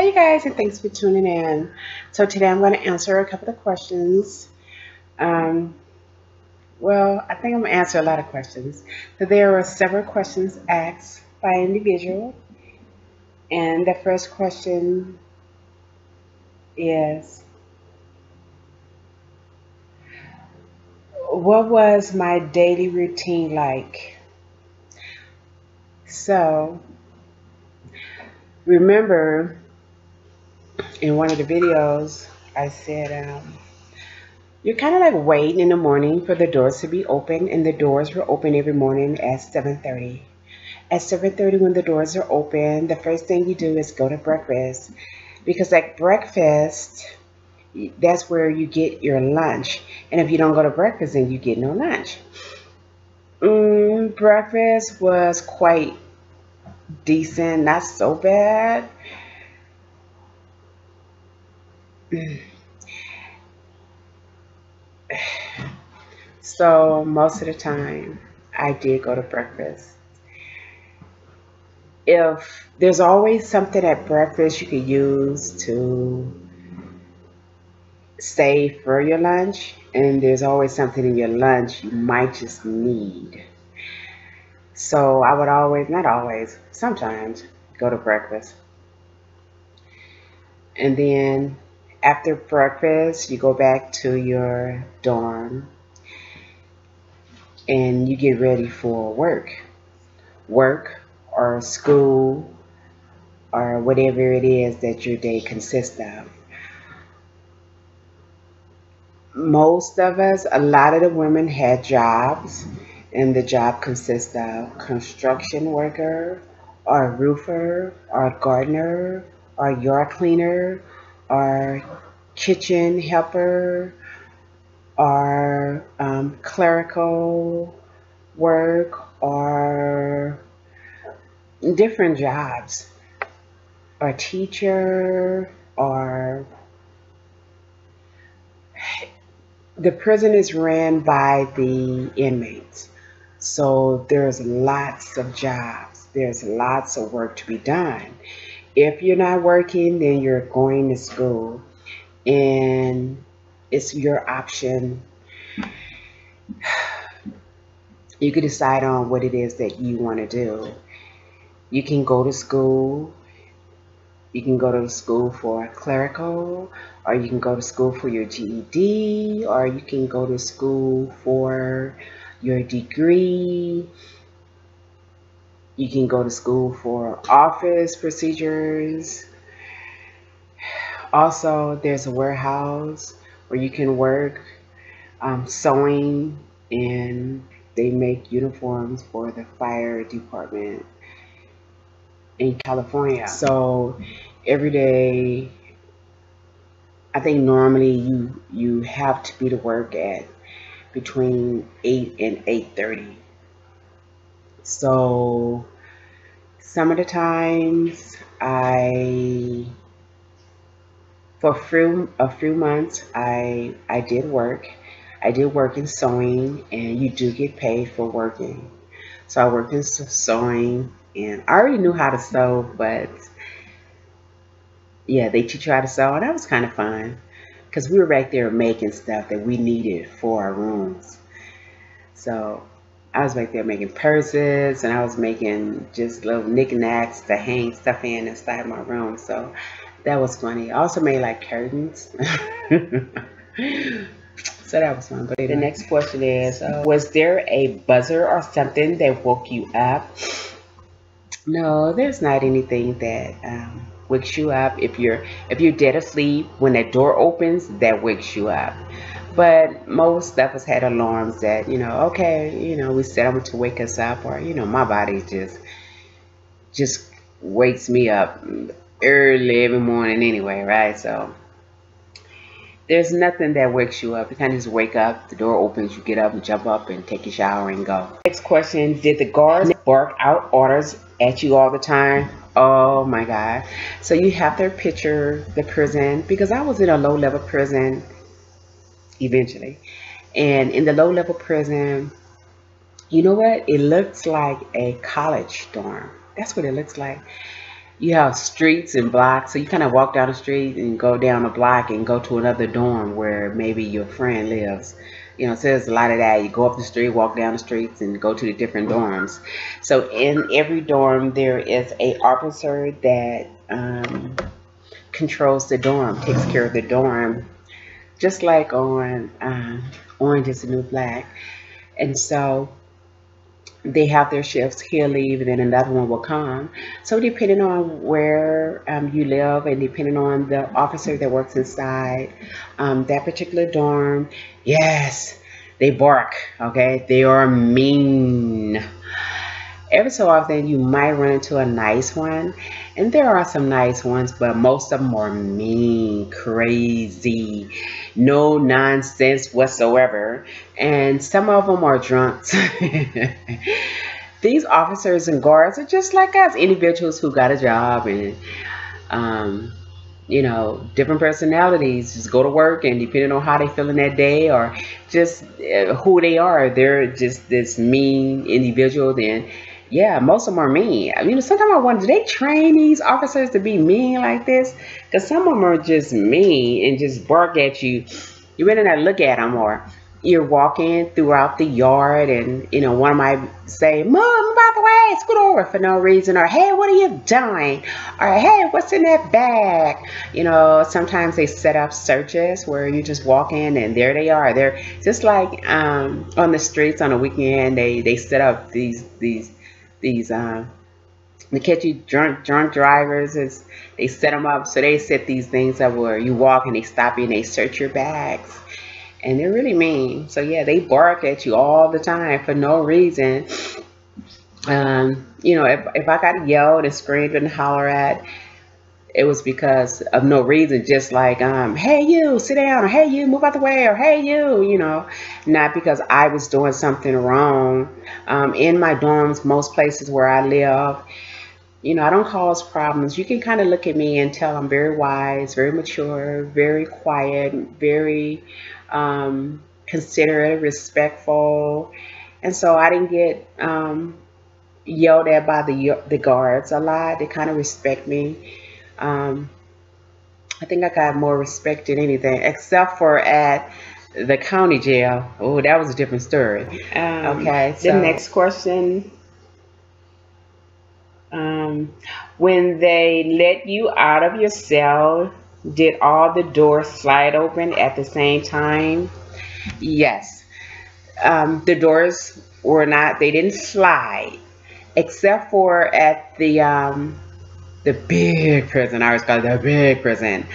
Hey guys, and thanks for tuning in. So today I'm going to answer a couple of questions. Um, I think I'm going to answer a lot of questions. So there were several questions asked by an individual, and the first question is, what was my daily routine like? So remember in one of the videos, I said, you're kind of like waiting in the morning for the doors to be open, and the doors were open every morning at 7:30. At 7:30, when the doors are open, the first thing you do is go to breakfast, because at breakfast, that's where you get your lunch. And if you don't go to breakfast, then you get no lunch. Breakfast was quite decent, not so bad. So most of the time, I did go to breakfast. If there's always something at breakfast you could use to save for your lunch, and there's always something in your lunch you might just need. So I would always, not always, sometimes go to breakfast. And then after breakfast, you go back to your dorm and you get ready for work or school or whatever it is that your day consists of. Most of us, a lot of the women had jobs, and the job consists of construction worker, or roofer, or gardener, or yard cleaner, or kitchen helper, or clerical work, or different jobs, or teacher, or the prison is ran by the inmates. So there's lots of jobs. There's lots of work to be done. If you're not working, then you're going to school. And it's your option. You can decide on what it is that you want to do. You can go to school. You can go to school for clerical, or you can go to school for your GED, or you can go to school for your degree. You can go to school for office procedures. Also, there's a warehouse where you can work sewing, and they make uniforms for the fire department in California. So every day, I think normally you have to be to work at between 8 and 8:30. So some of the times for a few months I did work. I did work in sewing, and you do get paid for working. So I worked in sewing, and I already knew how to sew, but yeah, they teach you how to sew, and that was kind of fun because we were back there making stuff that we needed for our rooms. So I was back there making purses, and I was making just little knickknacks to hang stuff in inside my room. So that was funny. I also made like curtains. So that was fun. But the next question is, was there a buzzer or something that woke you up? No, there's not anything that wakes you up. If you're dead asleep, when that door opens, that wakes you up. But most of us had alarms that, okay, we set them to wake us up, or my body just wakes me up early every morning anyway, right? So there's nothing that wakes you up. You kind of just wake up, the door opens, you get up and jump up and take your shower and go. Next question, did the guards bark out orders at you all the time? Oh my God. So you have to picture the prison, because I was in a low-level prison eventually. And in the low-level prison, you know what? It looks like a college dorm. That's what it looks like. you have streets and blocks, so you kind of walk down the street and go down a block and go to another dorm where maybe your friend lives. You know, so there's a lot of that. You go up the street, walk down the streets, and go to the different dorms. So in every dorm, there is a officer that controls the dorm, takes care of the dorm, just like on Orange is the New Black. And so they have their shifts, he'll leave, and then another one will come. So depending on where you live and depending on the officer that works inside that particular dorm, yes, they bark, okay? They are mean. Every so often you might run into a nice one, and there are some nice ones, but most of them are mean, crazy, no nonsense whatsoever, and some of them are drunks. These officers and guards are just like us, individuals who got a job and you know, different personalities, just go to work, and depending on how they feeling that day or just who they are, they're just this mean individual. Then yeah, most of them are mean. I mean, sometimes I wonder, do they train these officers to be mean like this? Because some of them are just mean and just bark at you. You better not look at them, or you're walking throughout the yard and, you know, one might say, move out the way, scoot over for no reason, or hey, what are you doing? Or hey, what's in that bag? You know, sometimes they set up searches where you just walk in and there they are. They're just like on the streets on the weekend, they set up these to catch you drunk drivers. Is they set them up, so they set these things up where you walk and they stop you and they search your bags, and they're really mean. So yeah, they bark at you all the time for no reason. You know, if I got yelled and screamed and hollered at, it was because of no reason, just like hey you, sit down, or hey you, move out the way, or hey you know, not because I was doing something wrong. In my dorms, most places where I live, you know, I don't cause problems. You can kind of look at me and tell I'm very wise, very mature, very quiet, very considerate, respectful. And so I didn't get yelled at by the guards a lot. They kind of respect me. I think I got more respect than anything, except for at the county jail. Oh, that was a different story. Okay, so the next question. When they let you out of your cell, did all the doors slide open at the same time? Yes. The doors were not, they didn't slide, except for at the big prison. I always call it the big prison.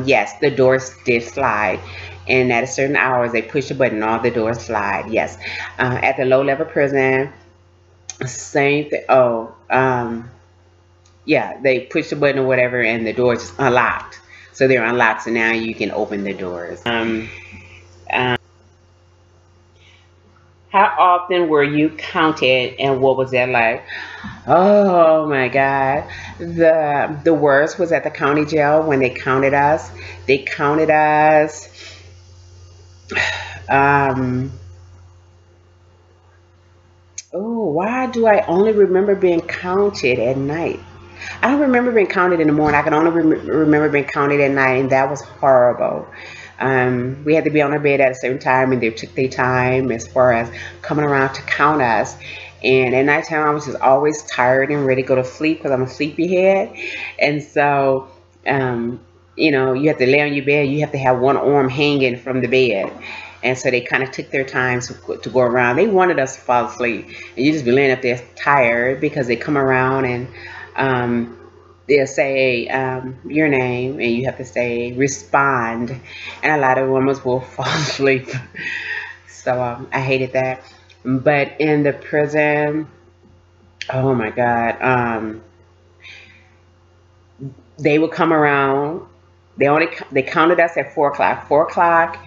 Yes, the doors did slide, and at a certain hours they push a button, all the doors slide. Yes. At the low level prison, same thing. Oh, yeah, they push the button or whatever, and the doors just unlocked. So they're unlocked, so now you can open the doors. How often were you counted, and what was that like? Oh my God. The worst was at the county jail when they counted us. They counted us. Oh, why do I only remember being counted at night? I don't remember being counted in the morning. I can only remember being counted at night, and that was horrible. We had to be on our bed at a certain time, and they took their time as far as coming around to count us. And at nighttime, I was just always tired and ready to go to sleep because I'm a sleepyhead. And so, you know, you have to lay on your bed. You have to have one arm hanging from the bed. And so they kind of took their time to go around. They wanted us to fall asleep. And you just be laying up there tired because they come around and they'll say your name, and you have to say respond. And a lot of women will fall asleep. So I hated that. But in the prison, oh my God, they would come around. They counted us at 4 o'clock. 4 o'clock,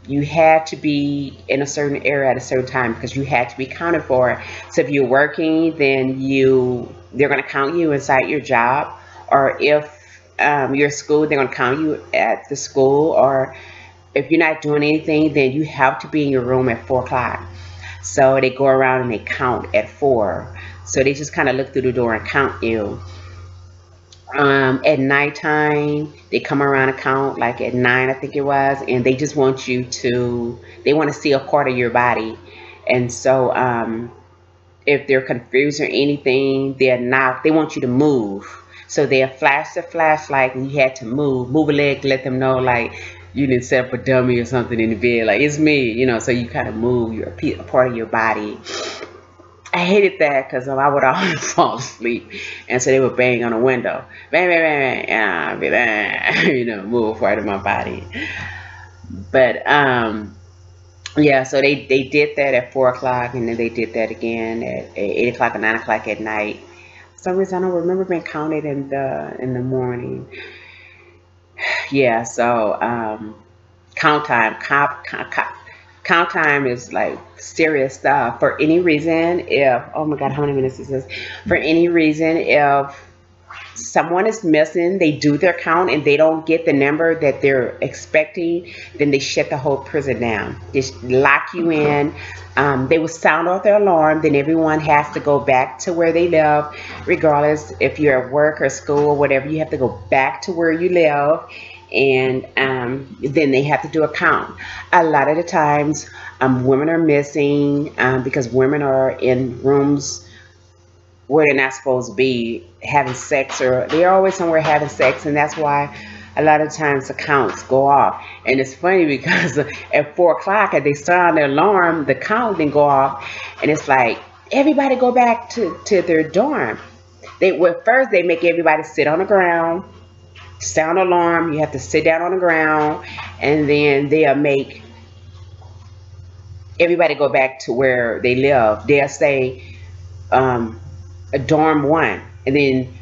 you had to be in a certain area at a certain time because you had to be counted for. So if you're working, then they're going to count you inside your job. Or if you're at school, they're going to count you at the school. Or if you're not doing anything, then you have to be in your room at 4 o'clock. So they go around and they count at 4. So they just kind of look through the door and count you. At nighttime, they come around and count like at 9, I think it was, and they just want you to, they want to see a part of your body. And so, if they're confused or anything, they're not, they want you to move. So they'll flash the flashlight and you had to move a leg, let them know like you didn't set up a dummy or something in the bed, like it's me, so you kind of move your a part of your body. I hated that because I would always fall asleep, and so they would bang on the window, bang, bang, bang, bang, and I'd be like, move a part of my body. But yeah, so they did that at 4 o'clock, and then they did that again at 8 o'clock or 9 o'clock at night. For some reason I don't remember being counted in the morning. Yeah, so count time, count time is like serious stuff. For any reason, if, oh my God, how many minutes is this? For any reason, if someone is missing, they do their count and they don't get the number that they're expecting, then they shut the whole prison down. They lock you in. They will sound off their alarm. Then everyone has to go back to where they live, regardless if you're at work or school or whatever. You have to go back to where you live, and then they have to do a count. A lot of the times, women are missing because women are in rooms where they're not supposed to be having sex, or they're always somewhere having sex, and that's why a lot of times the counts go off. And it's funny because at 4 o'clock, if they sound their alarm, the count didn't go off, and it's like everybody go back to their dorm. First they make everybody sit on the ground, sound alarm, you have to sit down on the ground, and then they'll make everybody go back to where they live. They'll say a dorm 1, and then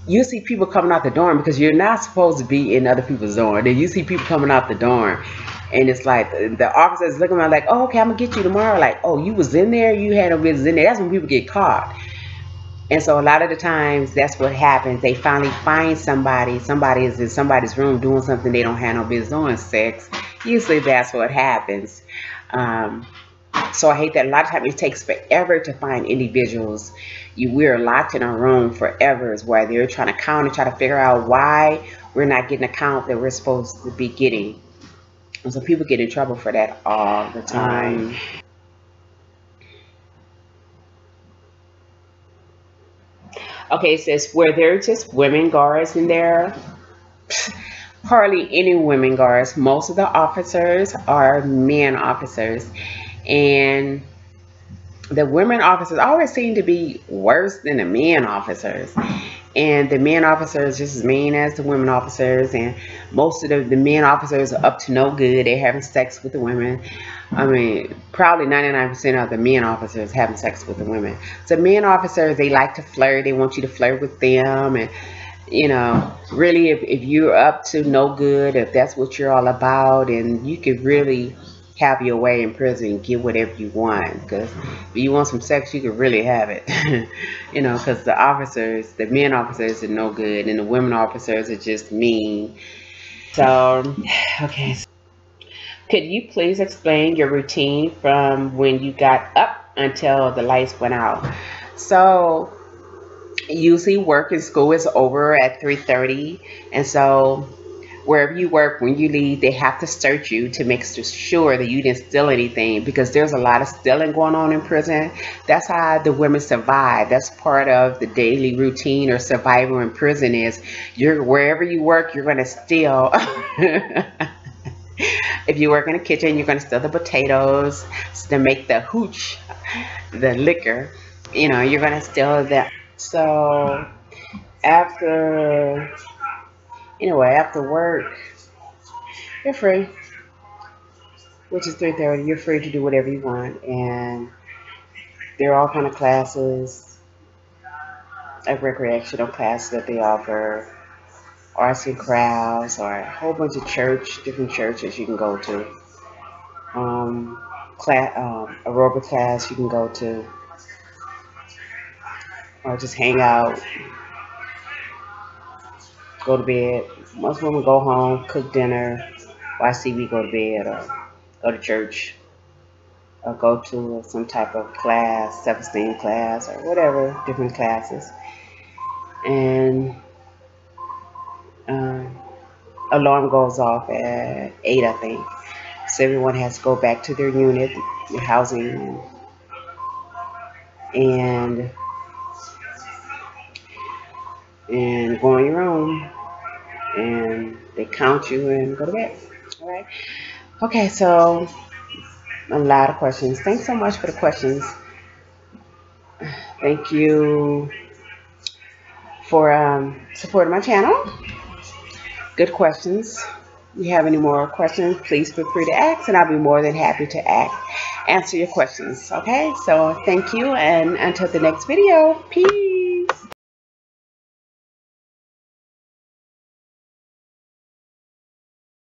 you see people coming out the dorm because you're not supposed to be in other people's dorm. Then you see people coming out the dorm, and it's like the officers looking around like, oh, okay, I'm gonna get you tomorrow. Like, oh, you was in there, you had no business in there. That's when people get caught. And so a lot of the times that's what happens. They finally find somebody is in somebody's room doing something they don't have no business doing, sex. Usually that's what happens. So I hate that. A lot of times it takes forever to find individuals. We're locked in a room forever, is why they're trying to count and try to figure out why we're not getting a count that we're supposed to be getting. And so people get in trouble for that all the time. Okay, it says, were there just women guards in there? Hardly any women guards. Most of the officers are men officers. And the women officers always seem to be worse than the men officers. And the men officers just as mean as the women officers. And most of the men officers are up to no good. They're having sex with the women. I mean, probably 99% of the men officers having sex with the women. So men officers, they like to flirt. They want you to flirt with them. And, really, if you're up to no good, if that's what you're all about, and you could really have your way in prison and get whatever you want. Because if you want some sex, you could really have it. Because the men officers are no good, and the women officers are just mean. So, okay. Could you please explain your routine from when you got up until the lights went out? So, usually work and school is over at 3:30, and so wherever you work, when you leave, they have to search you to make sure that you didn't steal anything, because there's a lot of stealing going on in prison. That's how the women survive. That's part of the daily routine or survival in prison is wherever you work, you're going to steal. If you work in the kitchen, you're going to steal the potatoes to make the hooch, the liquor. You're going to steal that. So after work, you're free, which is 3:30. You're free to do whatever you want, and there are all kind of classes, like recreational classes that they offer, arts and crafts, or a whole bunch of different churches you can go to. Aerobic class you can go to, or just hang out, go to bed. Most women go home, cook dinner, watch TV, go to bed, or go to church, or go to some type of class, self-esteem class, or whatever, different classes. And alarm goes off at 8, I think. So everyone has to go back to their unit, their housing, and go in your room, and they count you and go to bed. All right. Okay, so a lot of questions. Thanks so much for the questions. Thank you for supporting my channel. Good questions. If you have any more questions, please feel free to ask, and I'll be more than happy to answer your questions. Okay, so thank you, and until the next video, peace.